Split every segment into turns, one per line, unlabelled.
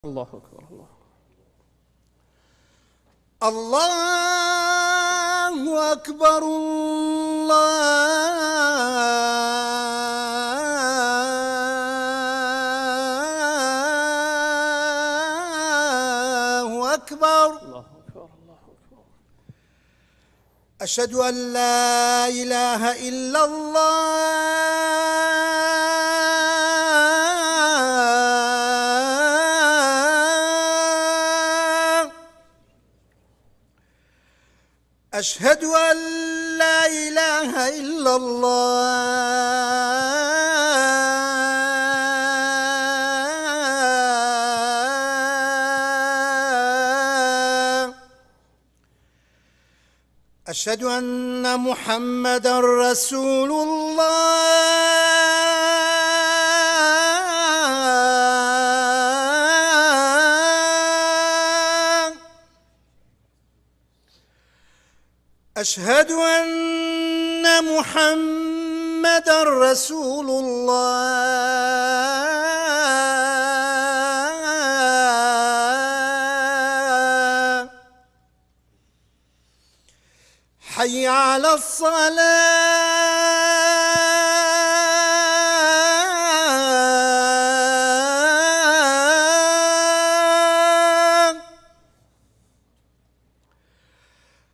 الله أكبر. الله
الله أكبر. الله أكبر.
الله أكبر. الله أكبر.
أشهد أن لا إله إلا الله. أشهد أن لا إله إلا الله. أشهد أن محمدًا رسول الله. أشهد أن محمدًا رسول الله. حي على الصلاة.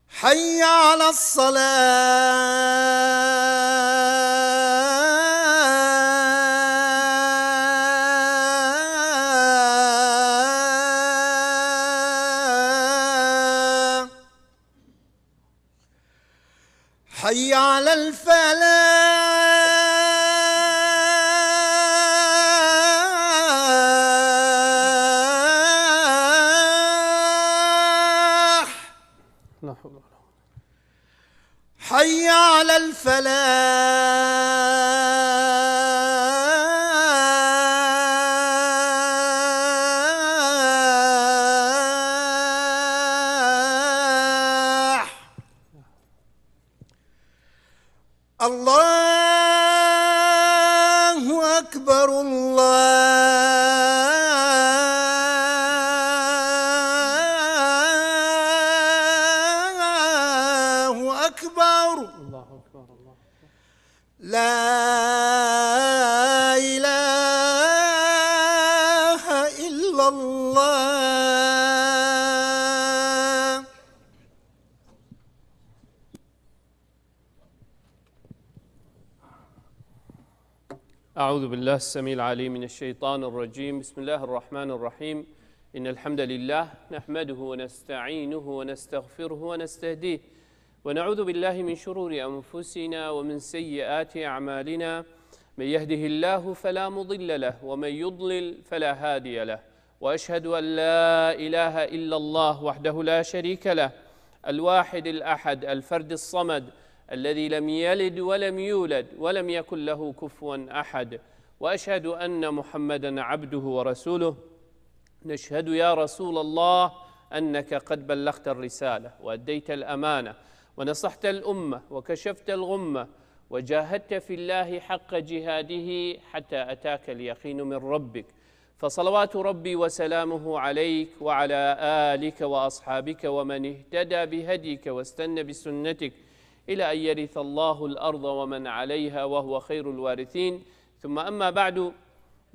حي على الصلاة. حي على الفلاح.
لا حول ولا قوة.
حي على الفلاح. الله أكبر. الله أكبر.
الله أكبر. الله أكبر.
لا إله إلا الله.
أعوذ بالله السميع العليم من الشيطان الرجيم. بسم الله الرحمن الرحيم. إن الحمد لله نحمده ونستعينه ونستغفره ونستهديه ونعوذ بالله من شرور أنفسنا ومن سيئات أعمالنا. من يهده الله فلا مضل له ومن يضلل فلا هادي له. وأشهد أن لا إله إلا الله وحده لا شريك له، الواحد الأحد الفرد الصمد الذي لم يلد ولم يولد ولم يكن له كفوا أحد. وأشهد أن محمدًا عبده ورسوله. نشهد يا رسول الله أنك قد بلغت الرسالة وأديت الأمانة ونصحت الأمة وكشفت الغمة وجاهدت في الله حق جهاده حتى أتاك اليقين من ربك. فصلوات ربي وسلامه عليك وعلى آلك وأصحابك ومن اهتدى بهديك واستنى بسنتك إلى أن يرث الله الأرض ومن عليها وهو خير الوارثين. ثم أما بعد،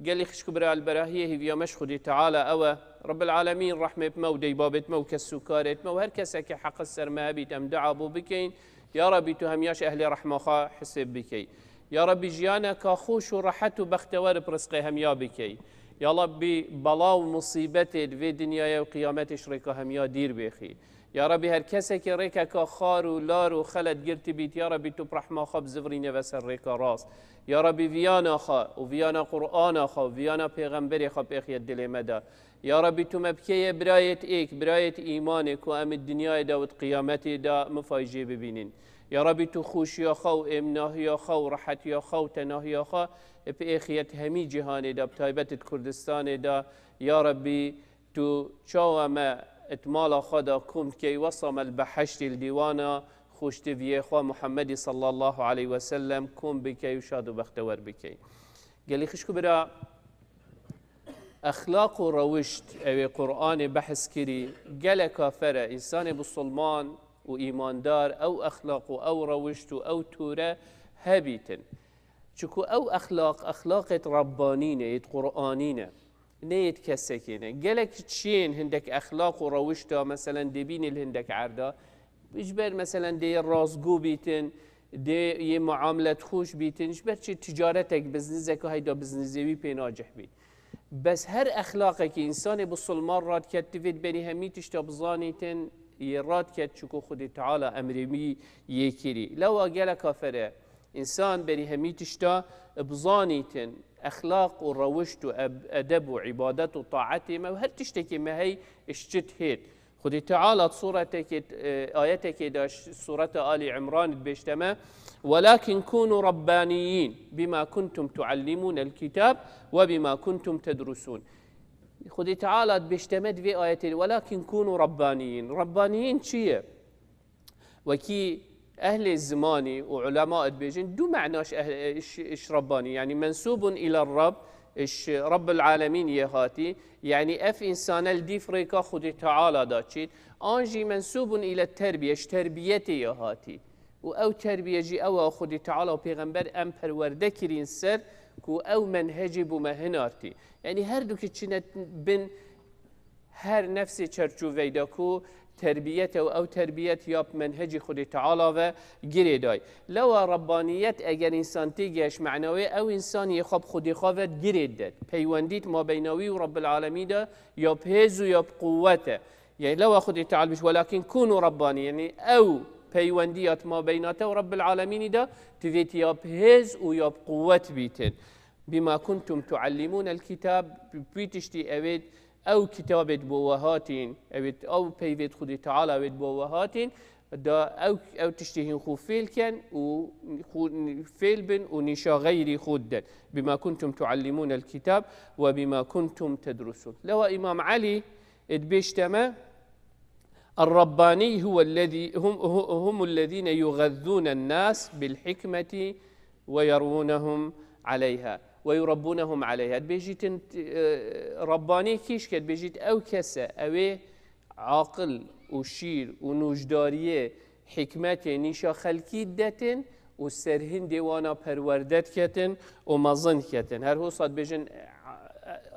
قال لي خشك برا البراهيه في مشخدي تعالى أوى رب العالمين رحمة مودي بابت مو كالسكارت مو هركسك حق السرما بيت أم دعا بو بكين يا ربي تهمياش أهل رحمة خا حسب بكي يا ربي جيانا كاخوش ورحت بختوار برزقه هم يا بكي يا ربي بلاو مصيبت في دنيا وقيامت شريكه هم يا دير بخي يا ربي هركسك ريكا كخار ولار وخلد قرت بيت يا ربي تو برحمة خا بزفرين بسر ريكا راس يا ربي فيانا خا وفيانا قرآن خا وفيانا پیغمبر خا بخي الدل مدى يا ربي تو مبكي براية إيك براية إيمانك وأم الدنيا دا وقيامتي دا مفاجئ ببينين يا ربي تو خوش يا خو امناه يا خو رحت يا خو تناه يا خا بإخيت همي جهان دا بتايبت كردستان دا يا ربي تو شاوما اتمال خدا كم كي وصم البحشت الديوانا خوشت في إخوة محمد صلى الله عليه وسلم كم بكي وشاد بختور بكي قال لي خشكو برا أخلاق وروشت أو قرآن بحث كري قال كافرة إنسان بسلمان وإيمان دار أو أخلاق أو روشت أو تورا هابيتن چكو أو أخلاق ربانينة قرآنينة نيت كسكينة قالك تشين هندك أخلاق وروشتها مثلا دبين الهندك عردا إجبر مثلا دي الرازقو بيتن دي يه معاملة خوش بيتن إجبر چه تجارتك بزنزك هيدا بزنزيوي بيناجح بيت بس هر أخلاقك إنسان بسلمان راد كتفيد بني هميتش تبزانيتن يراد كت شكو خد تعالى أمرمي يكري لو قال كافره إنسان بني هميتش تا بزانيتن أخلاق وروشت وأدب وعبادات وطاعته ما وهل تشتكي ما هي اشتت هيت خد تعالى صورتك آياتك داش سورة آل عمران بيشتما ولكن كونوا ربانيين بما كنتم تعلمون الكتاب وبما كنتم تدرسون خد تعالى بيشتمد في آياتين ولكن كونوا ربانيين شيء وكي أهل الزمان وعلماء بيجين دو معناش إيش رباني يعني منسوب إلى الرب إيش رب العالمين يهاتي يعني أف إنسان الدي فريكا خد تعالى داتشيت أنجي منسوب إلى التربية إيش تربيتي يهاتي و تربية جي أو خد تعالى وبيغمبر أم پرورده كرين سر كو أو منهجي بمهنارتي يعني هر دو كتشنت بن هر نفسي چرچو ويدا كو تربية أو تربية ياب منهج خد تعالى و جريداي لو ربانيت أجر إنسان تيجيش معنوي أو إنسان يخاب خد خافت جريدت بيونديت ما بينوي ورب العالمين ده ياب هز وياب قوته يعني لو خد تعالى بش ولكن كونوا رباني يعني أو بيونديات ما بيناته ورب العالمين ده تفيت ياب هز وياب قوة بيتن بما كنتم تعلمون الكتاب بيتشتي أبد أو كتابة بوهاتين أو بيفيد خدي تعالى أبد بوهاتين دا أو تشتهين خو فيل كان وفيل بن ونشا غير خدا بما كنتم تعلمون الكتاب وبما كنتم تدرسون لو إمام علي ادبيشتما الرباني هو الذي هم الذين يغذون الناس بالحكمة ويروونهم عليها ويربونهم عليها بيجيت رباني كيش كد بيجيت أو كسا أو عاقل وشير ونوجدارية حكمة نيشا خلقي دتن وسرهن ديوانا پروردت كتن ومظن كتن هر هو صاد بيجن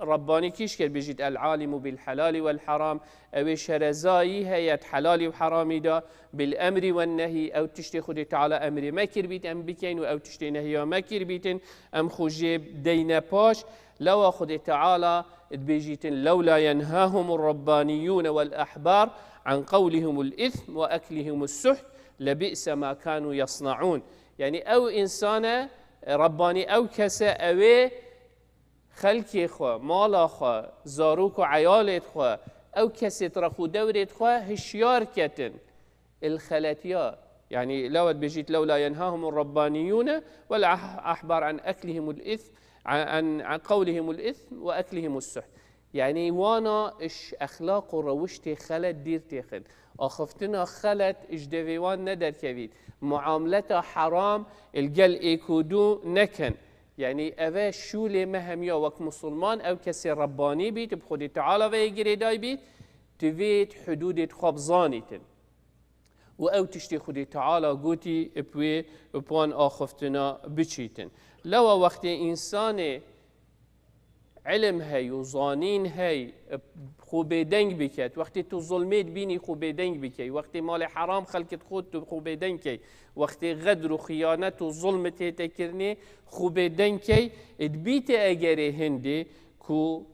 رباني كيش كد بيجيت العالم بالحلال والحرام أو شرزاي هيت حلال وحرامي دا بالأمر والنهي أو تشتي خدي تعالى أمر ما كربيت أم بكين أو تشتي نهي ما كربيتن أم خجيب دينا باش لو خدي تعالى بيجيتن لولا ينهاهم الربانيون والأحبار عن قولهم الإثم وأكلهم السحت لبئس ما كانوا يصنعون يعني أو إنسان رباني أو كسا أوي خلقي خوا مالا خوا زاروك وعيالت خوا أو كسي ترخو دورت خوا هشيار كتن الخلاتيا يعني لو بيجيت لولا ينهاهم الربانيون والأحبار عن أكلهم الإثم عن قولهم الإثم وأكلهم السحت يعني وانا إش أخلاق وروشتي خلت دير تيخد أخفتنا خلت إش دويوان ندر كبيد معاملتها حرام الجل إيكودو نكن يعني أبا شولي مهميا وك مسلمان أو كسي رباني بيت بخدي تعالى ويجري داي بيت تفيت حدود خبزانيتن وأو تشتي خدي تعالى قوتي بوي بوان آخفتنا بچيتن لو وقت إنسان علم هاي وظانين هاي خوبه دنگ بکت وقتی تو ظلمت بینی خوبه دنگ بکی وقتی مال حرام خلقت خود تو خوبه دنگ کی وقتی غدر و خیانت و ظلمت تکرنی خوبه دنگ کی ادبیت اگره هندی کو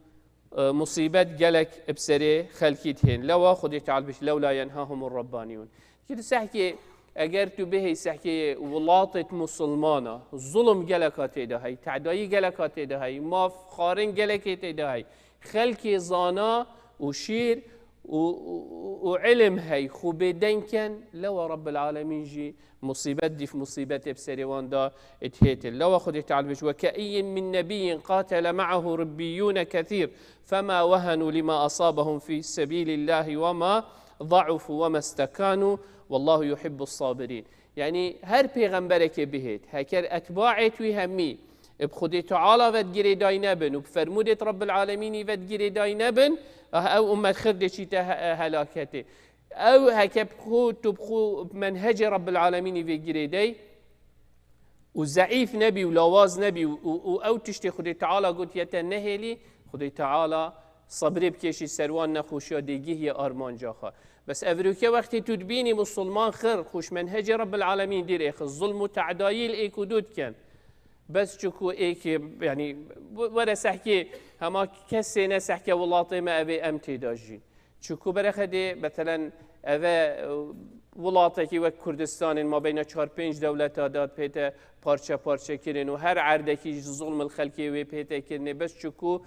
مصیبت جلك بسره خلقت هن لو خدي تعال بش لولا ينهاهم الربانيون كده سحكي اگر تو به سحكي ولاطة مسلمانة ظلم جلكات ده هاي تعداي جلكات ده هاي ما خارن جلكات ده هاي خلقي زانا وشير وعلم هاي خوبيدين كان لو رب العالمين جي مصيبت دي في مصيبت بسريوان دا اتهيتل لو خدي تعال بش وكأي من نبي قاتل معه ربيون كثير فما وهنوا لما أصابهم في سبيل الله وما ضعفوا وما استكانوا والله يحب الصابرين يعني هر پیغمبرك بهت هكر اتباعت وهمي بخدي تعالى ودگیری دای نبن و بفرمودت رب العالمینی ودگیری دای نبن او امت خرد چیتا هلاکته او هكب خو تبخو منهج رب العالمين في جريدي وزعيف نبي ولواز نبي او تشتي خدي تعالى قلت يتنهلي خدي تعالى صبري بكيشي سروان نخوشيا ديجيه يا ارمان جاخا بس افروكيا وقت تدبيني مسلمان خير خوش منهج رب العالمين دير اخ الظلم وتعدايل ايك ودود كان بس شكو ايك يعني ولا سحكي هما كسي نسحكي والله ما ابي امتي داجين شكو برخدي مثلا اوه ولاتکی و کردستان ما بین 4-5 دولت داد پیت پارچه کردن و هر عردکی ظلم الخلقی و پیت کردن بس چکو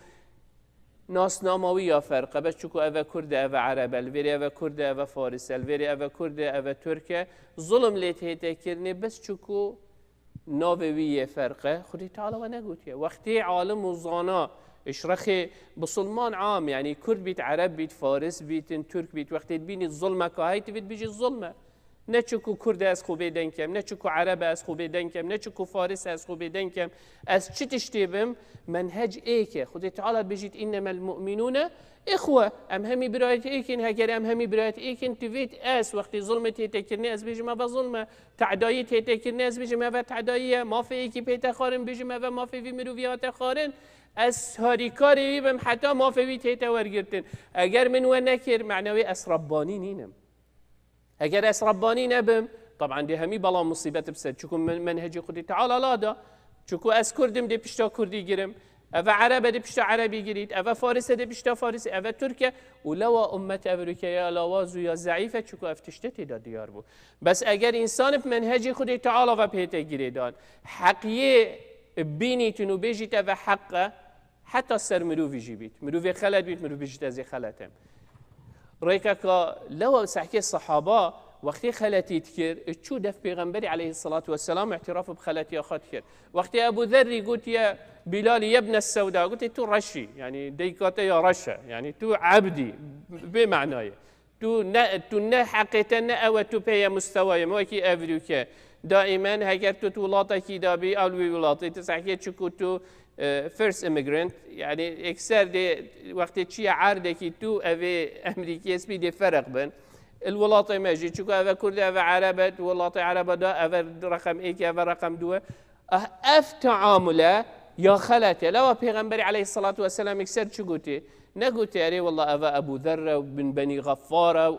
ناس ناموی یا فرقه بس چکو اوه کرد اوه عرب الوری اوه کرد اوه فارس الوری اوه کرد اوه ترکه ظلم لیت هیت کردن بس چکو ناوی فرقه خودی تعالی و نگوتیه وقتی عالم و زانا اشرخي بسلمان عام يعني كرد بيت عرب بيت فارس بيت ترك بيت وقت تبيني الظلمة كهايت بيت بيجي الظلمة نتشكو كرد از خوبه دنكم نتشكو عرب از خوبه دنكم نتشكو فارس از خوبه دنكم از چه تشتيبم منهج ايكه خدي تعالى بيجيت انما المؤمنون اخوه ام همي برايت ايكن هكذا ام همي برايت ايكن تفيت اس وقت ظلمه تتكرني از بيجي ما بظلمه تعدايي تتكرني از بيجي ما تعدايي ما في ايكي بيت خارن بيجي ما في مروفيات خارن از هاریکاری بیم حتی ما فویت هیتا ورگرتن اگر من و نکر معنوی اس ربانی نینم اگر اس ربانی نبم طبعا دي همي بلا مصيبت بسد چکو منهج خودی تعالی لادا چکو اس کردم دی پشتا کردی گیرم اوه عرب دی پشتا عربی گیرید اوه فارس دی پشتا فارسی اوه ترکه ولو امت امریکا یا لاواز یا ضعیفه چکو افتشتتی دا دیار بود بس اگر انسان منهج خودی تعالی و پیتا گیریدان حقیه بینی تنو بیجیت و حقه حتی سر مروفی جیبید مروفی خلط بید مروفی جیت از خلطم رایکا که لو سحکی الصحابه وقتی خلطیت کرد چو دف پیغمبری علیه الصلاة والسلام اعتراف بخلطی آخاد کرد وقتی ابو ذری قلت یا بلال يا ابن السوداء قلت تو رشي يعني ديكاتا يا رشا يعني تو عبدي بمعنى تو نه حقیقتا او تو پی مستوای ما کی افریقا دائما هگر تو ولاتکی دابی اولوی ولاتی تسحکی چکو تو first immigrant يعني اكثر دي وقت شيء عارضه كي تو اوي امريكي اسمي دي فرق بين الولاطي ماجي شكو اوي كرد اوي عربت ولاطي عربه دا اوي رقم ايك اوي رقم دو اف تعامله يا خلته لو پیغمبر عليه الصلاه والسلام اكثر شو قلتي نقولتي اري والله اوي ابو ذر بن بني غفاره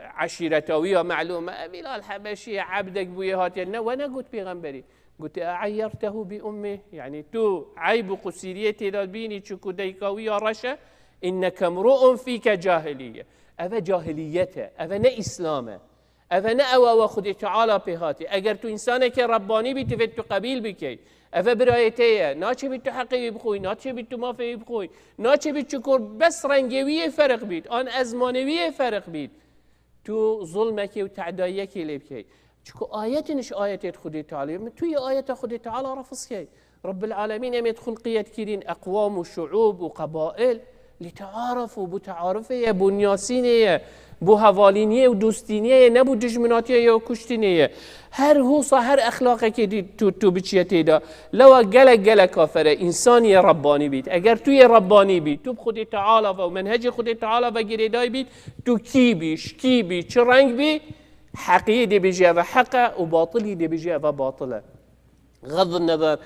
عشيرتويه معلومه بلال حبشي عبدك بويا هاتي وانا قلت پیغمبري قلت أعيرته بأمه يعني تو عيب قصيريتي دالبيني تشكو ديكاوية رشا إنك امرؤ فيك جاهلية أفا جاهليته أفا نا إسلامه أفا نا أوا وخدي تعالى بهاتي أجر تو إنسانك رباني بتفت تو قبيل بكي أفا برايتيه ناتش بيتو حقي بخوي ناتش بيتو ما في بخوي ناتش بيتشكر بس رنجوية فرق بيت آن أزمانوية فرق بيت تو ظلمك وتعدايك اللي بكي شكو آياتنش آيات خدي تعالى توي آيات خدي تعالى رفصكي رب العالمين يم يدخل قياد كيرين أقوام وشعوب وقبائل لتعارفوا بتعارفية بنياسينية بهوالينية ودوستينية نبو دجمناتية وكشتينية هر هوصة هر أخلاقك كي تو بتشيتي دا لو قلق كافرة إنساني رباني بيت أجر توي رباني بيت تو بخدي تعالى ومنهج خدي تعالى وجري داي بيت تو كيبي شكيبي شرنج بي حقيقي دي بيجي أفا حقه وباطلي دي بيجي أفا باطله غض النظر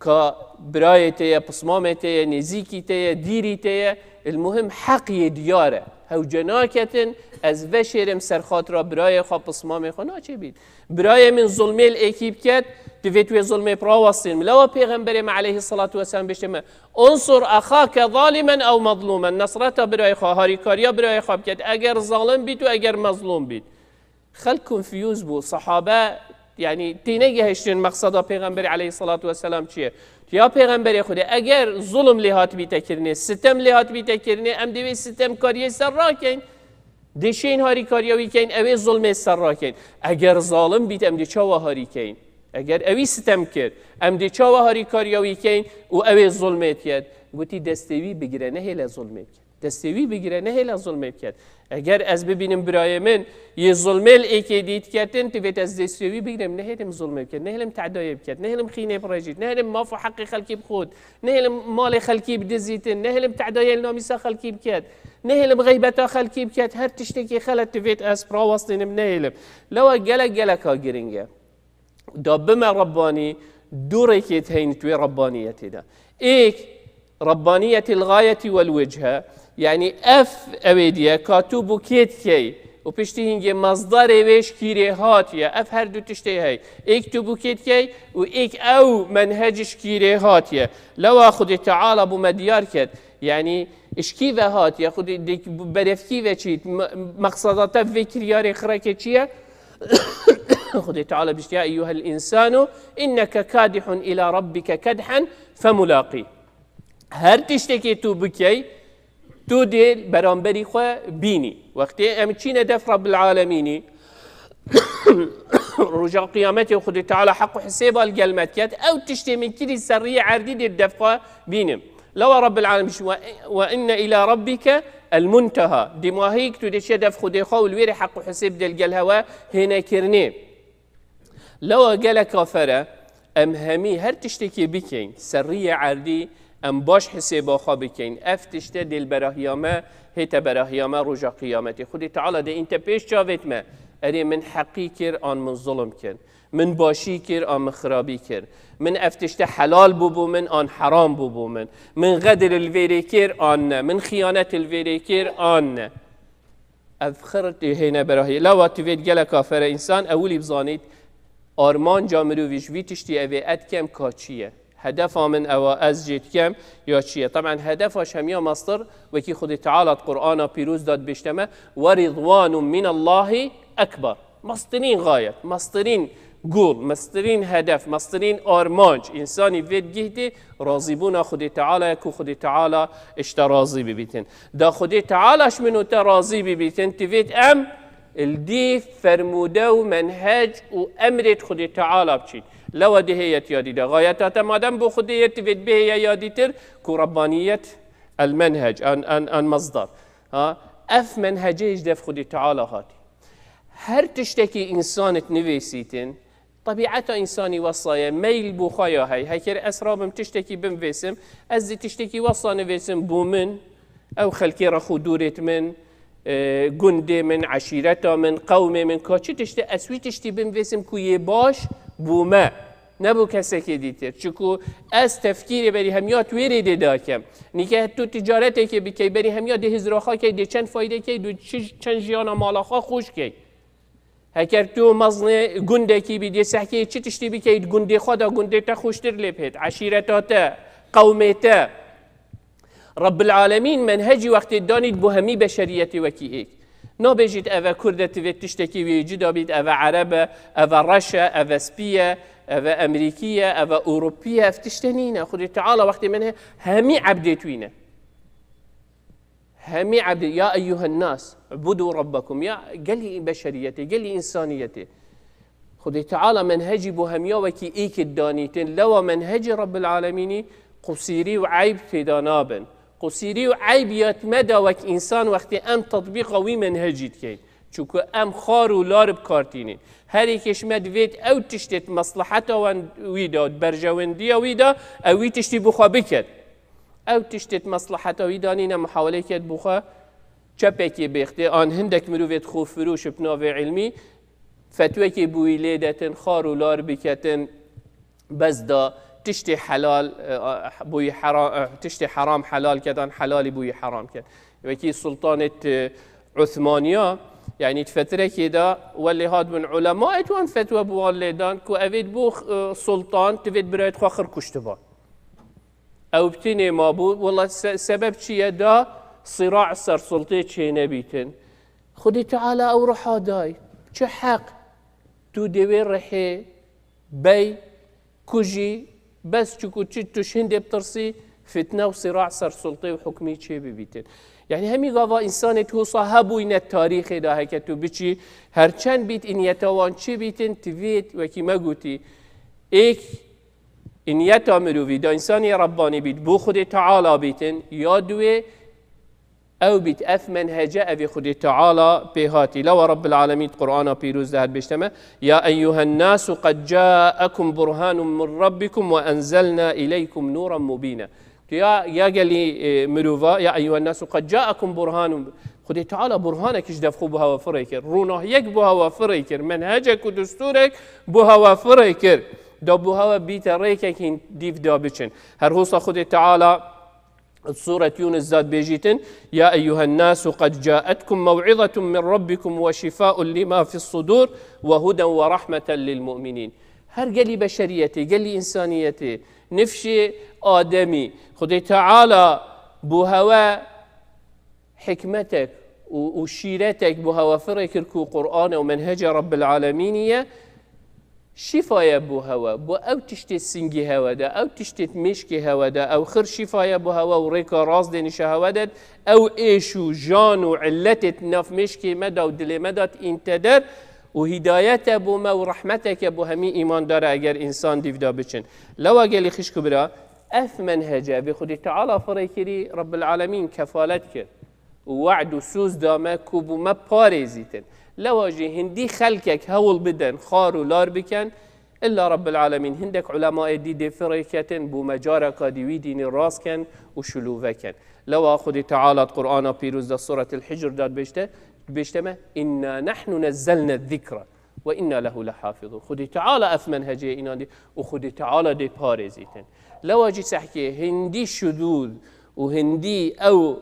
كبرايتي بصمامتي نزيكيتي ديريتي المهم حقي دياره هو جناكة از وشيرم سرخاطرة براي خوا بصمامي خوا ناچه بيت براي من ظلمي الأكيب كات تفيتوي ظلمي براوستين ملوا پیغمبرم عليه الصلاة والسلام بشتما انصر أخاك ظالما أو مظلوما نصرته براي خوا هاريكاريا براي خوا بكات اگر ظالم بيت و اگر مظلوم بيت خلق کنفیوز بود صحابه یعنی تینگه هشتن مقصد پیغمبر علیه الصلاة والسلام چیه یا پیغمبر خدا اگر ظلم لهات بیت کرنه ستم لهات بیت کرنه ام دوی ستم کاریه سر را کن دشین هاری کاریوی کن اوی ظلم سر را کن اگر ظالم بیت ام دی چاوا هاری کن اگر اوی ستم کرد ام دی چاوا هاری کاریوی کن و اوی ظلمت کرد گویی دستوی بگیره نه هل ظلمت کرد دەستێوی بگیرە نەهێلا زڵمێ بکات ئەگەر ئەس ببینم برایە من یە زڵمێل ئێکێ دیتکەتن تبێت ئەس دەستێوی بگیرم نەهێلم زڵمێ بکات نەهێلم تعدایە بکات نەهێلم خینێ بڕێژیت نەهێلم ماف و حەقی خەڵکی بخۆت نەهێلم ماڵی خەڵکی بدزیتن نەهێلم تعدایە نامیسا خەڵکی بکات نەهێلم غەیبەتا خەڵکی بکات هەر تشتێکی خەلت تبێت ئەس پراوەستێنم نەهێلم لەوە گەلەکا گرنگە دا بمە ڕەبانی دوورێکێت هەین توێ ڕەبانیەتێدا ئێک ربانية الغاية والوجهة يعني اف اويديا كاتو بوكيت كي وبشتي هنجي مصدر ويش كيري هاتيا اف هر دو تشتي هاي ايك تو بوكيت كي وايك او منهجش كيري هاتيا لو اخذ تعالى بو مديار كد يعني اشكيفا هاتيا خذ ديك برفكيفا تشيت مقصداتا في كرياري خراكي تشيا خذ تعالى بشتي يا ايها الانسان انك كادح الى ربك كدحا فملاقيه هر تشتكي تو بكي تو ديل برانبري خوا بيني وقتی ام چين دف رب العالمين رجع قيامته وخد تعالى حق حساب القلمات كات او تشتي من كل سرية عردي دير دفقا بينم لو رب العالمين وان الى ربك المنتهى دي ما هيك تو دي دف خد خوا والويري حق حساب ديال القلهوا هنا كرني لو قال كافره ام همي هر تشتكي بكين سرية عردي ام باش حسابا خوا بکن افتشته دل براهیامه هیت براهیامه رجا قیامتی خودی تعالی ده انت پیش جاوت ما اری من حقی کر آن من ظلم کر من باشی کر آن من خرابی کر من افتشته حلال بو من آن حرام بو من غدر الویری کر آن من خیانت الویری کر آن افخرت هنا براهی لو تفید گل کافر انسان اولی بزانید آرمان جامرویش وی تشتی اوی ادکم کاچیه هدف من او از جيت كم يا شيء طبعا هدفش هم يا مصدر وكي خذ تعالى القرآن بيروز داد بيجتمع ورضوان من الله أكبر مصدرين غاية مصدرين قول مصدرين هدف مصدرين أرمانج إنساني فيد جهدي راضيبون خذ تعالى يكو خذ تعالى اشتراضي ببيتن دا خذ تعالى منو تراضي ببيتن تفيد أم الدي فرموده منهج وأمرت خذ تعالى بشيء لو دهيت يادي ده غايتها مادام بو خديت فيد به يادي تر كربانية المنهج ان مصدر ها اف منهجيش دف خدي تعالى هاتي هر تشتكي انسان تنفيسيتن طبيعته انساني وصايا ميل بو خايا هاي هكر اسرابم تشتكي بمفيسم از تشتكي وصا نفيسم بو من او خلكي رخو دورت من گنده من عشیرتا من قوم من کاچی تشتی اسوی تشتی بمفیسم کوی باش بوما نبو کسی که دیتر چکو از تفکیری بری همیات ویری دیده کم نیکه تو تجارتی که بکی بری همیات ده هزراخا که ده چند فایده که دو چند جیانا مالاخا خوش که هکر تو مزن گنده کی بیدی سحکی چی تشتی بکی گنده خدا گنده تا خوشتر لبهد عشیرتا تا قومتا رب العالمين منهجي وقت دانيد بهمي بشريتي وكي إيك نابجد أفا كردة تشتكي ويجد بيد أفا عربة أفا رشا أفا سبية أفا أمريكية أفا أوروبية افتشتنينا خذ تعالى وقت منها همي عبدتوينا همي عبد يا أيها الناس اعبدوا ربكم يا قال بشريتي قال إنسانيتي خذ تعالى منهجي بهميا وكي إيك الدانيتين لو منهج رب العالمين قصيري وعيب تدانابن قصيري وعيب يتمدى وك إنسان وقت أم تطبيق وي منهجيت كي چوكو أم خارو لارب كارتينين هري كشمد فيت أو تشتت مصلحته ويدا برجواندية ويدا أو تشتي بخوا بكت أو تشتت مصلحته ويدانينا محاولة كت بخوا چپكي بيختي آن هندك مروفيت خوف فروش بناوي علمي فتوكي بوي ليدتن خارو لارب كتن بس دا تشتي حلال بوي حرام تشتي حرام حلال كدان حلال بوي حرام كد وكي سلطانة عثمانية يعني تفترة كده واللي هاد من علماء توان فتوى بوالدان كو أفيد بو سلطان تفيد برايت خاخر كشتبان أو بتني ما بو والله سبب شيء دا صراع سر سلطة شيء نبيتن خدي تعالى أو رحا داي شو حق تو دوير رحي بي كوجي بس چکو چی توش هنده بترسی فتنه و صراع سر سلطه و حکمی چه ببیتن يعني همي قضا إنسان تو صاحبوين التاريخ ده هكتو بيجي هرچند بيت إن يتوان شي بيتن تفيت وكي ما قوتي إيك إن يتامرو في ده إنسان رباني بيت بو خود تعالى بيتن يادوه او بیت اف منهجه اوی خود تعالی بهاتی. لو رب العالمین قرآن پیروز دهد بشتمه یا ایها الناس قد جاءكم برهان من ربكم وانزلنا اليكم نورا مبینا. یا گلی مروفا یا ایها الناس قد جاءكم برهان خود تعالی برهانکش دفخو بها و فره کرد، روناهیک بها و فره کرد، منهجک و دستورک بها و فره کرد، دا بها و بیت ریکک هین دیو دا بچن. هر حوصا خود تعالی سورة يونس زاد بيجيتن يا أيها الناس قد جاءتكم موعظة من ربكم وشفاء لما في الصدور وهدى ورحمة للمؤمنين. هر قلي بشريتي قلي إنسانيتي نفشي آدمي خدي تعالى بهوا حكمتك وشيرتك بهوا فريك قرآن ومنهج رب العالمين شفايا بو هوا بو او تشتت سنگي هوا دا او تشتت مشكي هوا دا او خر شفايا بو هوا وريكا راس دينش هوا دا او ايشو جانو علتت نف مشكي مدى ودلي مدى انتدر وهدايته بو ما ورحمتك بو همي ايمان دار اگر انسان ديف دا بچن. لو اقالي خش كبرا اف منهجه بخدي تعالى فريكري رب العالمين كفالتك ووعد وسوز داما كوبو ما باريزيتن لواجه هندي خلكك هول بدن خار ولار بكن إلا رب العالمين هندك علماء دي فريكتن بمجارك ديوي دين الراس كن وشلوفكن. لو أخذ تعالى القرآن بيروز دا سورة الحجر داد بيشتما إنا نحن نزلنا الذكر وإنا له لحافظون. خذ تعالى أفمنهجي إنا دي وخذ تعالى دي بارزيتن. لواجه سحكي هندي شذوذ وهندي أو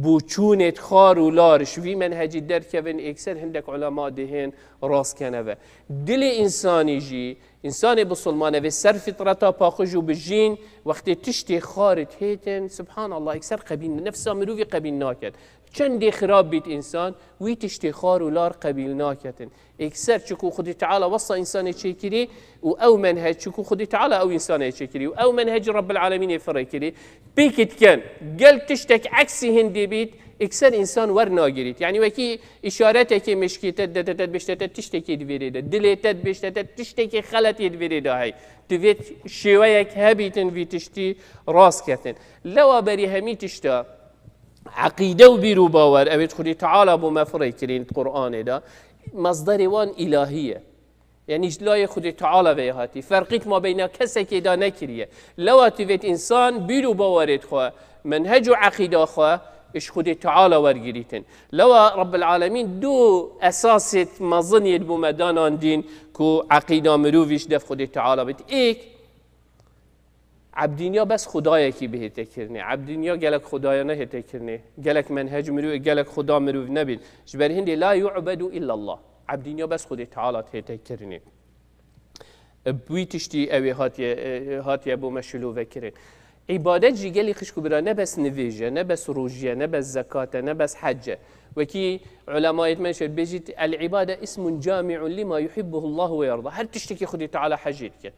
بوچونت خار و لارش وی منهجی در کن اکثر هندک علماء دهن راست کنه دل انسانی جی انسان بسلمانه و سر فطرتا پاخجو بجین وقتی تشتی خارت هیتن سبحان الله اکثر قبیل نفسا مروی قبیل ناکد چند خراب بیت انسان وی تشتی خار و لار قبیل ناکدن اکثر چکو خودی تعالی وصا انسان چکری و او منهج چکو خودی تعالی او انسان چکری و او منهج رب العالمین فرای کری بيكت كان قال تشتك عكسي هندي بيت اكسر انسان ور ناجريت يعني وكي اشارتك مشكي تد بشتت تشتكي دفيريدا دليتت بشتت تشتكي خلت يدفيريدا هاي تفيت شويك هبيتن في تشتي راس كتن لو بري همي تشتا عقيده وبيرو باور ابي تخدي تعالى بما فريكرين القران ده مصدر وان الهيه يعني لا خود تعالى ويهاتي فرقيت ما بين كسك دا نكريه لو تفيت انسان بيرو باورت خو منهج عقيده خو اش خود تعالى ورغريتن لو رب العالمين دو اساس مظن يدبو مدان دين كو عقيده مروفيش دف خود تعالى بت ايك عبدينيا بس خدايا كي به تكرني عبدينيا قالك خدايا نه تكرني قالك منهج مرو قالك خدا مروف نبي جبر هندي لا يعبد الا الله عبدينيا بس خود تعالى تكرني بويتشتي اوي هاتي ابو مشلو فكرين عبادت جي قالي خشكو برا نبس نفيجه نبس روجيه نبس زكاه نبس حجه وكي علماء يتمنشد بيجي العباده اسم جامع لما يحبه الله ويرضى هل تشتكي خدي تعالى حجيتك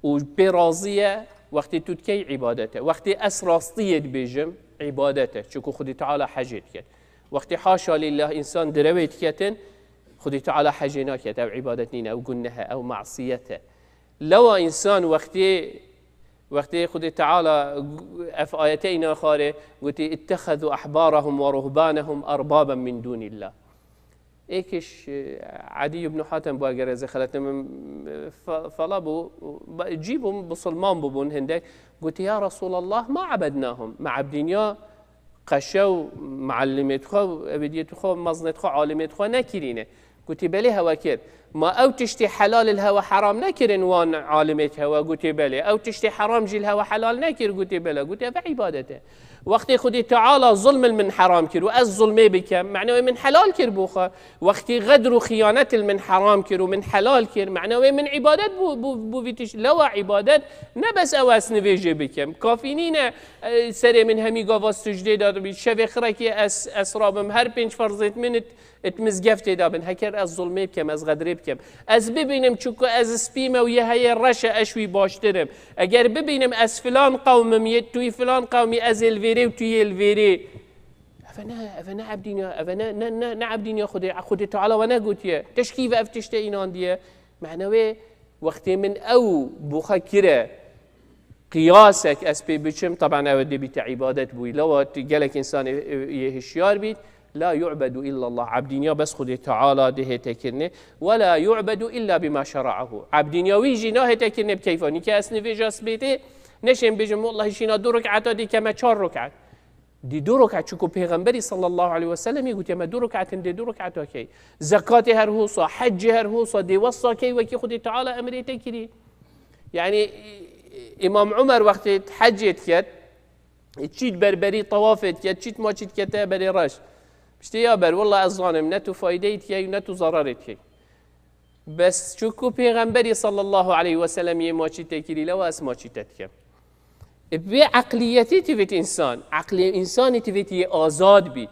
وبرازيه وقت تتكي عبادته وقت اسراستيه بيجم عبادته شكو خدي تعالى حجيتك وقت حاشا لله انسان درويت كتن خدي تعالى حجيناك او عبادتنا او قنها او معصيته لو انسان وقت خدي تعالى في ايتين اخرى قلت اتخذوا احبارهم ورهبانهم اربابا من دون الله ايكش عدي بن حاتم باقر اذا خلتنا فلا بو جيبهم بصلمان ببون هندك قلت يا رسول الله ما عبدناهم ما عبدين قشو معلمت خو ابديت خو مزنت خو عالمت خو نكرينه قلت بلي هوا كير ما او تشتي حلال الهوا حرام نكرن وان عالمت هوا قلت بلي او تشتي حرام جي الهوا حلال نكر قلت بلا قلت بعبادته وقت خدي تعالى ظلم من حرام كر والظلم بكم معناه من حلال كر بوخه وقت غدر وخيانه من حرام كر ومن حلال كر معناه من عبادات بو فيتش لو عبادات نبس اوس نفيجي بكم كافينين سري من همي قواس سجده داد بشوي خركي اسرابم هر بنج فرضت من اتمزگفت دابن هکر از ظلمه بکم از غدره بکم از ببینم چوکو از سپیمه و یه های رشه اشوی باشترم اگر ببینم از فلان قومم یه توی فلان قومی از الویره و توی الویره افنا عبدینیا افنا نه عبدینیا خود تعالی و نگوتیه تشکیف افتشته اینان دیه معنوی وقتی من او بخکره قياسك أسبي بشم طبعا أودي بتعبادة بوي لو تجلك إنسان يهشيار بيت لا يعبد إلا الله عبدين بس خذ تعالى ده تكرنه ولا يعبد إلا بما شرعه عبدين ويجي نه تكرنه بكيفاني كأسن في جاس بيته نشين بيجم والله شينا 2 ركعات دي كما 4 ركعات دي 2 ركعات شكو پیغمبری صلى الله عليه وسلم يقول يا ما 2 ركعات دي 2 ركعات اوكي زكاة هرهوصة حج هرهوصة دي وصى كي وكي خذ تعالى أمري تكري يعني إمام عمر وقت حجت كت تشيت بربري طوافت كت تشيت ما تشيت كتها بري رش بشتي يا بر والله الظالم نتو فايدة كي ونتو ضررت كي بس شكو پیغمبری صلى الله عليه وسلم يما تشيت تكري لو اسما تشيت كي بعقليتي تبيت إنسان عقل إنساني تبيت آزاد بيت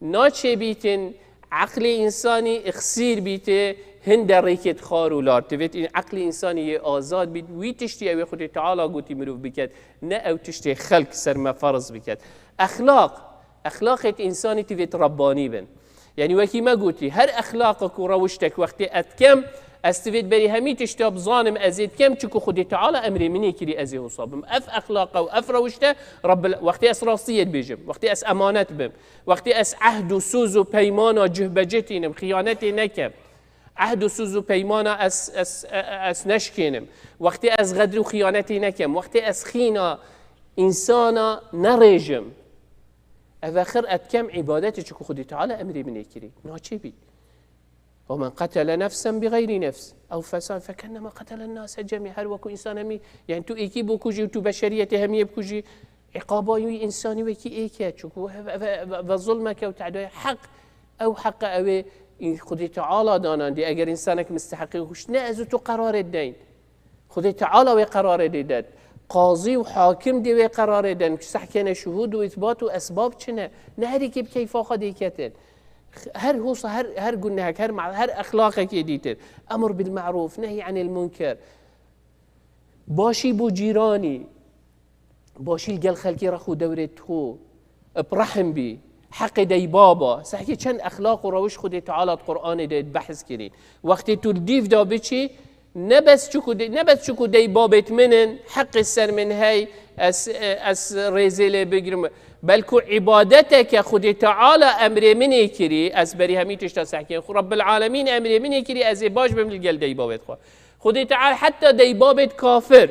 ناتشي بيتن عقل إنساني اخسير بيته هند ريكت خارولار تبيت عقل إنساني آزاد بيت ويتشتي أو خد تعالى قوتي مروف بكت نا أو تشتي خلق سر ما فرض بكت أخلاق إنساني تبيت رباني بن يعني وكي ما قوتي هر أخلاقك وروشتك وقت أتكم استفيد بري همي تشتاب ظانم أزيد كم تشكو خدي تعالى أمري مني كري أزيه وصابم أف أخلاقه وأف روشته وقت أس راسية بيجم وقت أس أمانات بم وقت أس عهد وسوز وبيمانا جهبجتينم خيانتي نكم عهد وسوز وبيمانا أس نشكينم وقت أس غدر وخيانتي نكم وقت أس خينا إنسانا نرجم أفاخر أتكم عبادتي تشكو خدي تعالى أمري مني كري ناتشي بي ومن قتل نفسا بغير نفس أو فساد فكأنما قتل الناس جميعا هل وكو إنسان همي يعني تو إيكي بوكوجي وتو بشرية همي بكوجي عقابايوي إنساني وكي إيكي تشوكو وظلمك وتعدي حق أو حق أو خدي تعالى دانان دي أجر إنسانك مستحقي وش نأزو تو قرار الدين خدي تعالى وقرار الدين قاضي وحاكم دي وقرار الدين كسحكنا شهود وإثبات وأسباب شنا نهري كيف كيف خدي كتن هر هوصة هر قلناك هر أخلاقك يديتر أمر بالمعروف نهي عن المنكر باشي بو جيراني باشي القل خلقي رخو دورته برحم بي حق دي بابا سحكي چند أخلاق وروش خدي تعالى القرآن دي بحث كرين وقت ترديف دا بچي نبس شكو دي بابت منن حق السر من هاي أس ريزيلي بقرم بلكو عبادتك خدي تعالى أمر مني كري أسبري همي تشتسحكي رب العالمين أمر مني كري أزي باش بملقل دي بابت خدي تعالى حتى دي بابت كافر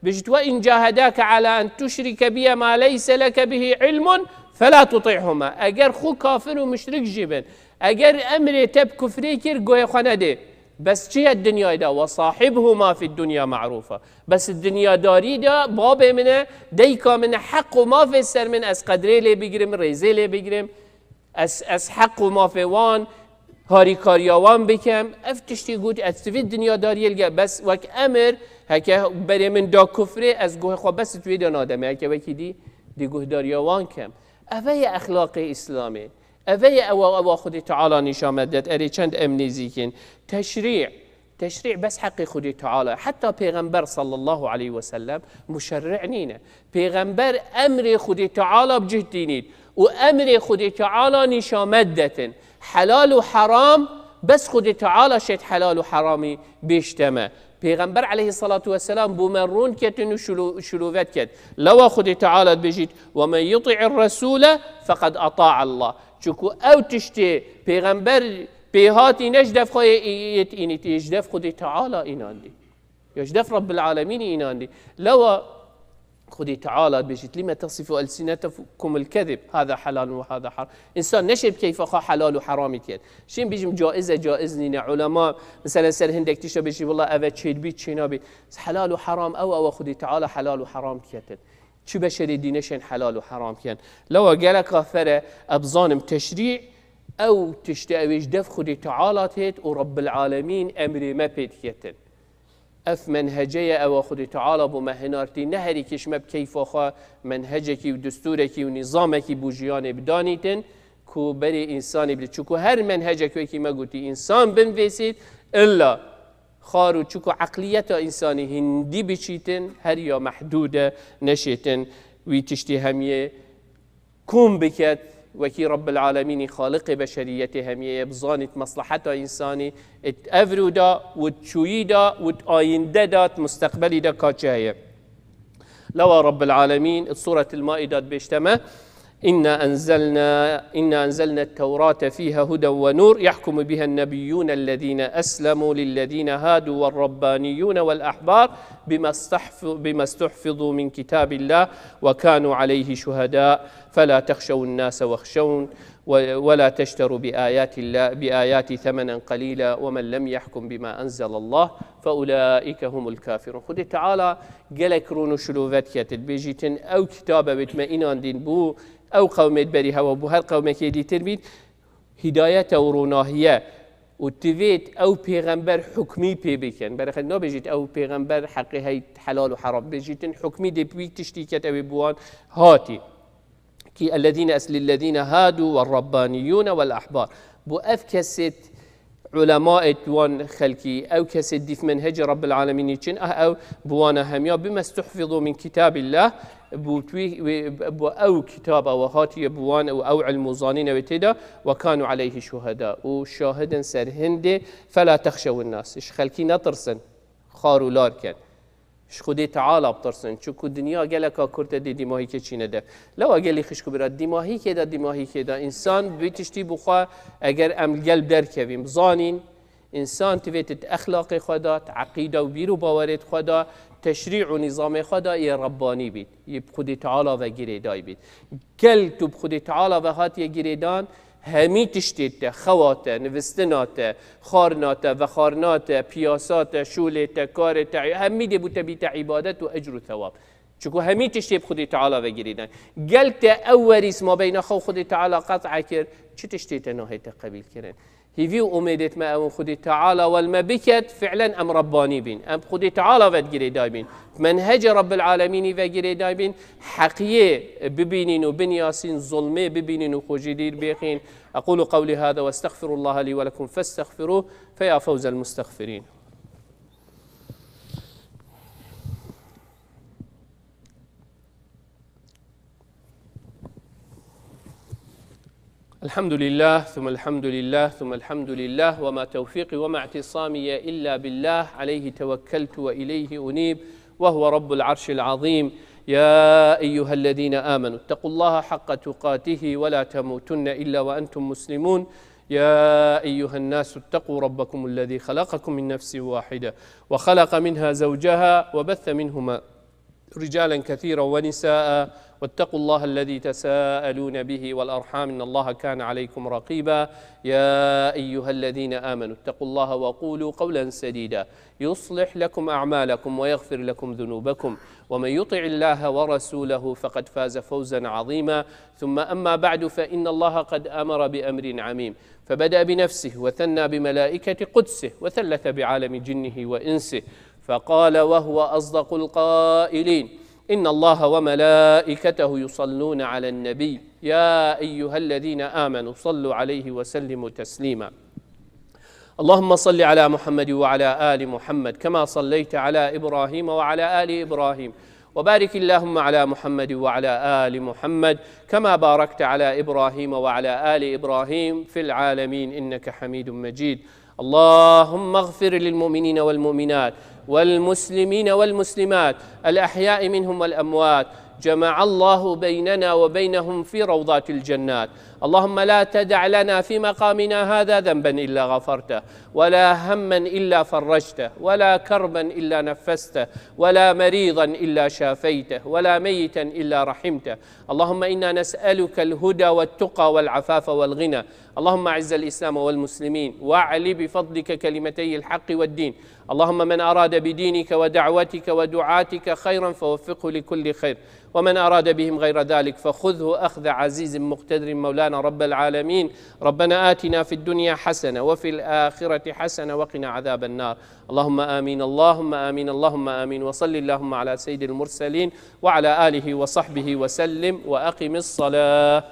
بجت وإن جاهداك على أن تشرك بي ما ليس لك به علم فلا تطيعهما أجر خو كافر ومشرك جبن أجر أمر تب كفري كير قوي خنده بس چی الدنيا دا وصاحبهما في الدنيا معروفة بس الدنيا داري دا باب منه ديكا من حق وما في السر من أس قدري لي بيجرم ريزي لي بيجرم أس حق وما في وان هاري كاريوان بكم افتشتي قوت استفيد الدنيا داري يلقى بس وك أمر هكا بري من دا كفري أس قوه خو بس تويد نادم هكا وكي دي قوه داريوان كم أفايا أخلاقي إسلامي أفايا أو خدي تعالى نشامدت أري چند أمنيزيكين تشريع بس حق خدي تعالى حتى پیغمبر صلى الله عليه وسلم مشرع نينا پیغمبر أمر خدي تعالى بجهدينيد وأمر خدي تعالى نشامدت حلال وحرام بس خدي تعالى شيت حلال وحرامي بيشتما پیغمبر عليه الصلاة والسلام بمرون كتن شلوفت كت لو خدي تعالى بجيت ومن يطع الرسول فقد أطاع الله چوكو او تشتي پیغمبر بهاتي نجدف خوي يتيني يجدف خدي تعالى إناندي يجدف رب العالمين إناندي لو خدي تعالى بجيت لما تصف ألسنتكم الكذب هذا حلال وهذا حرام إنسان نشب كيف خا حلال وحرام كيت شين بيجم جائز نينا علماء مثلا سر هندك تشا بيجي والله أبا تشيد بيت شنابي حلال وحرام أو خدي تعالى حلال وحرام كيتن شو بشري دينشين حلال وحرام كان لو قالك غفرة أبظانم تشريع أو تشتأويش دف خدي تعالى تيت ورب العالمين أمري ما بيت كيتن أف منهجية أو خدي تعالى بمهنارتي نهري كشمة بكيف أخا منهجك ودستورك ونظامك بوجيان بدانيتن كو بري إنساني بلتشوكو هر منهجك وكي ما قلتي إنسان بنفسيد إلا خارو چوكو عقلية إنساني هندي بشيتن هر يا محدودة نشيتن ويتشتي همية كون بكت وكي رب العالمين خالق بشريته همية بظانت مصلحة إنساني اتأفرودا وتشويدا وتآيندا دات مستقبلي دا كاتشاية لو رب العالمين سورة المائدة بيشتمه إنا أنزلنا التوراة فيها هدى ونور يحكم بها النبيون الذين أسلموا للذين هادوا والربانيون والأحبار بما استحفظوا من كتاب الله وكانوا عليه شهداء فلا تخشوا الناس واخشون ولا تشتروا بآياتي ثمنا قليلا ومن لم يحكم بما أنزل الله فأولئك هم الكافرون. خود تعالى قالك رونو شلوفات كاتد بيجيتن أو كتابة بتمئنان دين بو أو قومت بريها وبو هر قومك يدي تربيت هداية وروناهية وتفيت أو پیغمبر حكمي بي بكن برخد نو بيجيت أو پیغمبر حقي هاي حلال وحرام بيجيتن حكمي دي بي تشتيكت أو بوان هاتي كي الذين هادوا والربانيون والأحبار بو أفكست علماء وان خلقي أو كسد في منهج رب العالمين يتشن أو بوانا هميا بما استحفظوا من كتاب الله بو أو كتاب أو هاتي بوان أو علم ظانين وتدا وكانوا عليه شهداء وشاهدا سرهند فلا تخشوا الناس إيش خلقي نطرسن خارو لاركن إيش خدي تعالى بطرسن شو الدنيا جالك كرت دي ماهي كشينه ده لو أجلي خشكو براد دماهي كده إنسان بيتشتي بخوا أجر أم قلب در كبيم ظانين إنسان تبيت أخلاق خدا عقيدة وبيرو باورت خدا تشريع ونظام خدا يا رباني بيت يبخدي تعالى وجري داي بيت كل تبخدي تعالى وهات يجريدان همي تشتيت خواته نفستناته خارناته وخارناته بياساته شولته كارته همي دي بوتبيت عبادت وأجر وثواب چونکو همي تشتي بخدي تعالى وجريدان قلت أول اسم بين خو خدي تعالى قطع كر چه تشتيت نهاية قبيل كرن هيفيو أميدت ما أم خدي تعالى والمبكت فعلا أم رباني بين أم خدي تعالى وجري دايبين منهج رب العالمين وجري دايبين حقية ببينين وبنياسين ظلمة ببينين وخجدير بيخين أقول قولي هذا واستغفر الله لي ولكم فاستغفروه فيا فوز المستغفرين. الحمد لله ثم الحمد لله ثم الحمد لله وما توفيقي وما اعتصامي إلا بالله عليه توكلت وإليه أنيب وهو رب العرش العظيم. يا أيها الذين آمنوا اتقوا الله حق تقاته ولا تموتن إلا وأنتم مسلمون. يا أيها الناس اتقوا ربكم الذي خلقكم من نفس واحدة وخلق منها زوجها وبث منهما رجالا كثيرا ونساء واتقوا الله الذي تساءلون به والأرحام إن الله كان عليكم رقيبا. يا أيها الذين آمنوا اتقوا الله وقولوا قولا سديدا يصلح لكم أعمالكم ويغفر لكم ذنوبكم ومن يطع الله ورسوله فقد فاز فوزا عظيما. ثم أما بعد فإن الله قد أمر بأمر عميم فبدأ بنفسه وثنى بملائكة قدسه وثلث بعالم جنه وإنسه فقال وهو أصدق القائلين إن الله وملائكته يصلون على النبي يا أيها الذين آمنوا صلوا عليه وسلموا تسليما. اللهم صل على محمد وعلى آل محمد كما صليت على إبراهيم وعلى آل إبراهيم وبارك اللهم على محمد وعلى آل محمد كما باركت على إبراهيم وعلى آل إبراهيم في العالمين إنك حميد مجيد. اللهم اغفر للمؤمنين والمؤمنات والمسلمين والمسلمات الأحياء منهم والأموات جمع الله بيننا وبينهم في روضات الجنات. اللهم لا تدع لنا في مقامنا هذا ذنبا إلا غفرته ولا هما إلا فرجته ولا كربا إلا نفسته ولا مريضا إلا شافيته ولا ميتا إلا رحمته. اللهم إنا نسألك الهدى والتقى والعفاف والغنى. اللهم أعز الإسلام والمسلمين واعل بفضلك كلمتي الحق والدين. اللهم من أراد بدينك ودعوتك ودعاتك خيرا فوفقه لكل خير ومن أراد بهم غير ذلك فخذه أخذ عزيز مقتدر مولانا رب العالمين. ربنا آتنا في الدنيا حسنة وفي الآخرة حسنة وقنا عذاب النار. اللهم آمين اللهم آمين اللهم آمين. وصل اللهم على سيد المرسلين وعلى آله وصحبه وسلم وأقم الصلاة.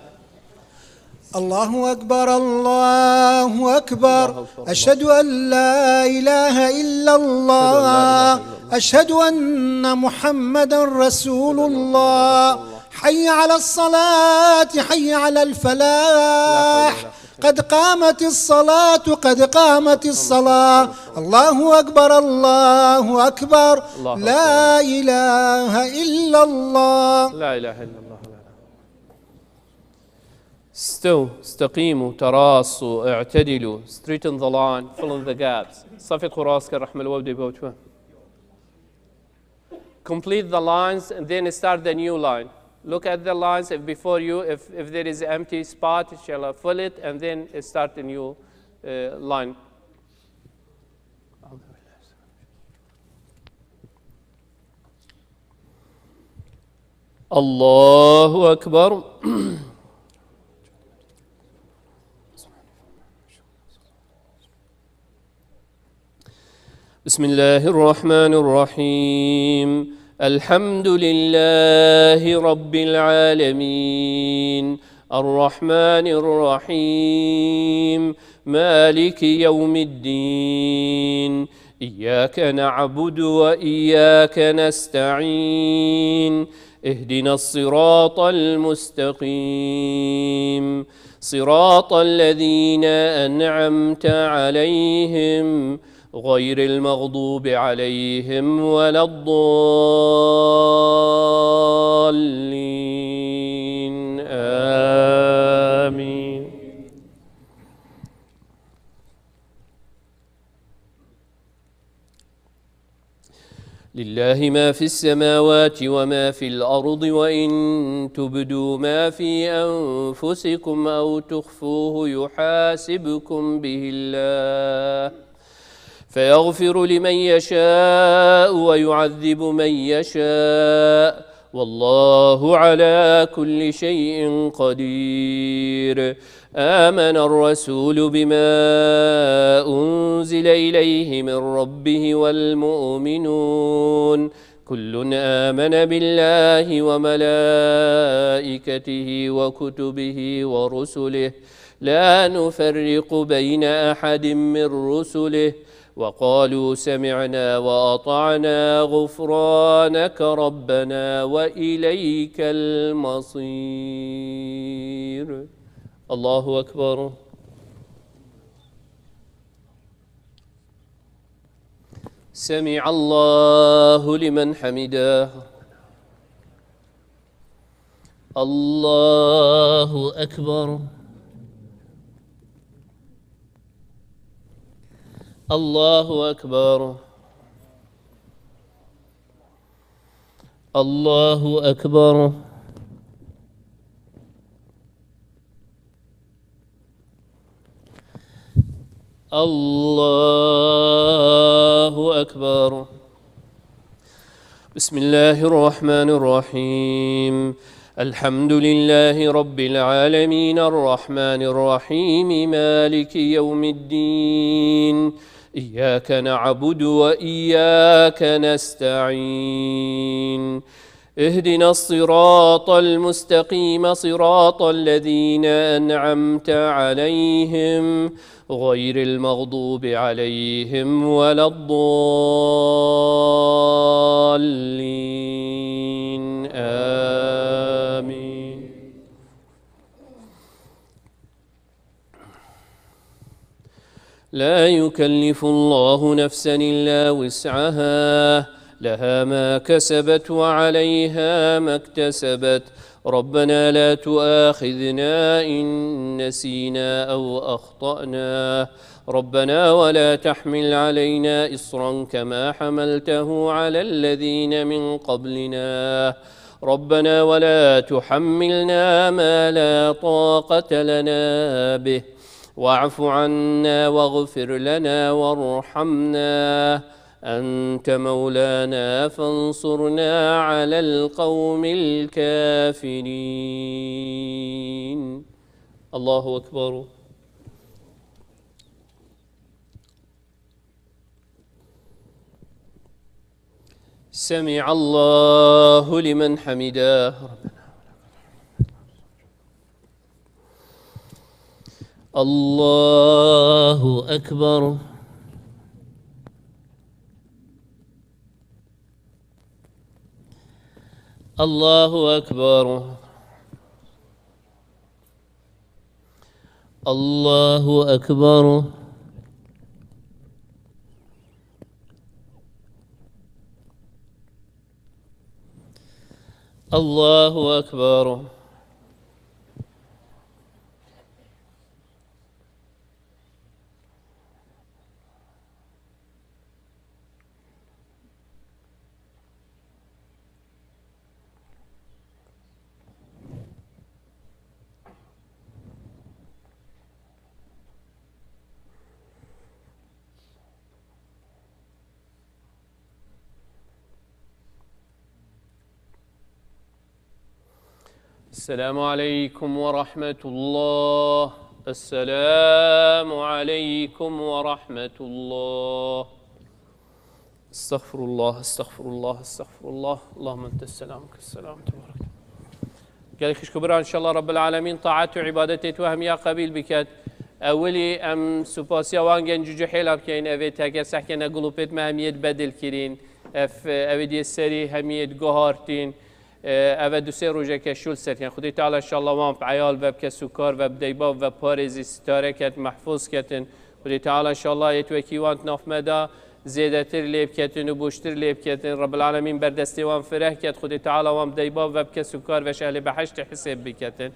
الله أكبر الله أكبر أشهد أن لا إله إلا الله أشهد أن محمدا رسول الله. حي على الصلاة حي على الفلاح قد قامت الصلاة قد قامت الصلاة. الله أكبر الله أكبر. لا إله إلا الله.
لا إله إلا الله. استو استقيموا تراصوا اعتدلوا. Straighten the line, fill in the gaps. صفقوا راسك الرحمة الودي بوتوه. Complete the lines and then start the new line. Look at the lines if before you, if there is an empty spot, shall fill it and then start a new line. الله أكبر. بسم الله الرحمن الرحيم. الحمد لله رب العالمين الرحمن الرحيم مالك يوم الدين إياك نعبد وإياك نستعين اهدنا الصراط المستقيم صراط الذين أنعمت عليهم غير المغضوب عليهم ولا الضالين آمين. لله ما في السماوات وما في الأرض وإن تبدوا ما في أنفسكم أو تخفوه يحاسبكم به الله فيغفر لمن يشاء ويعذب من يشاء والله على كل شيء قدير. آمن الرسول بما أنزل إليه من ربه والمؤمنون كل آمن بالله وملائكته وكتبه ورسله لا نفرق بين أحد من رسله وقالوا سمعنا وأطعنا غفرانك ربنا وإليك المصير. الله أكبر. سمع الله لمن حمده. الله أكبر. الله أكبر. الله أكبر. الله أكبر. بسم الله الرحمن الرحيم. الحمد لله رب العالمين الرحمن الرحيم مالك يوم الدين إياك نعبد وإياك نستعين اهدنا الصراط المستقيم صراط الذين أنعمت عليهم غير المغضوب عليهم ولا الضالين آمين. لا يكلف الله نفسا إلا وسعها لها ما كسبت وعليها ما اكتسبت ربنا لا تؤاخذنا إن نسينا أو أخطأنا ربنا ولا تحمل علينا إصرا كما حملته على الذين من قبلنا ربنا ولا تحملنا ما لا طاقة لنا به واعف عنا واغفر لنا وارحمنا أنت مولانا فانصرنا على القوم الكافرين. الله أكبر. سمع الله لمن حمده. الله أكبر. الله أكبر. الله أكبر. الله أكبر. السلام عليكم ورحمة الله. السلام عليكم ورحمة الله. استغفر الله استغفر الله استغفر الله. اللهم أنت السلام السلام تبارك. قال خشكبرا إن شاء الله رب العالمين طاعت وعبادتي توهم يا قبيل بكات أولي أم سوباسيا وانجن جوجو حيلر كين أبيت هكا سحكنا قلوبت ما هميت بدل كرين أبدي السري هميت جهارتين أود دوسه روزه که شول سر کن خدای تعالی ان شاء الله وام عیال و که سکر و دیبا و پارزی ستاره کت محفوظ کتن خدای تعالی ان شاء الله یتوکی وانت ناف مدا زیادتر لیب کتن و بوشتر لیب کتن رب العالمین بردستی وام فرح کت خدای تعالی وام دیبا و که سکر و شهل بحشت حساب بکتن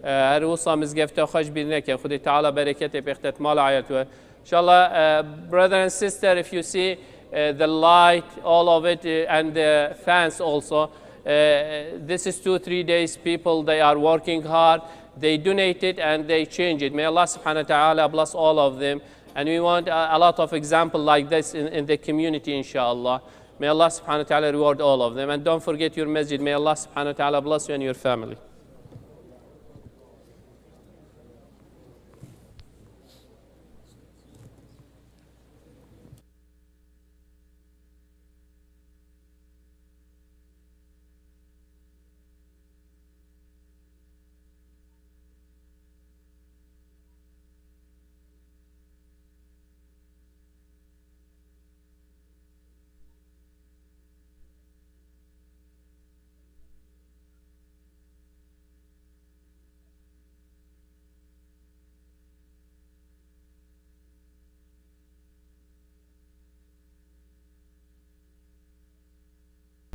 هر وصا مزگفت خوش بینه که خدای تعالی برکت بختت مال عیالتو ان شاء الله. Brother and sister, if you see the light, all of it, and the fans also. This is 2-3 days people, they are working hard, they donate it and they change it. May Allah subhanahu wa ta'ala bless all of them. And we want a lot of examples like this in the community, inshallah. May Allah subhanahu wa ta'ala reward all of them. And don't forget your masjid. May Allah subhanahu wa ta'ala bless you and your family.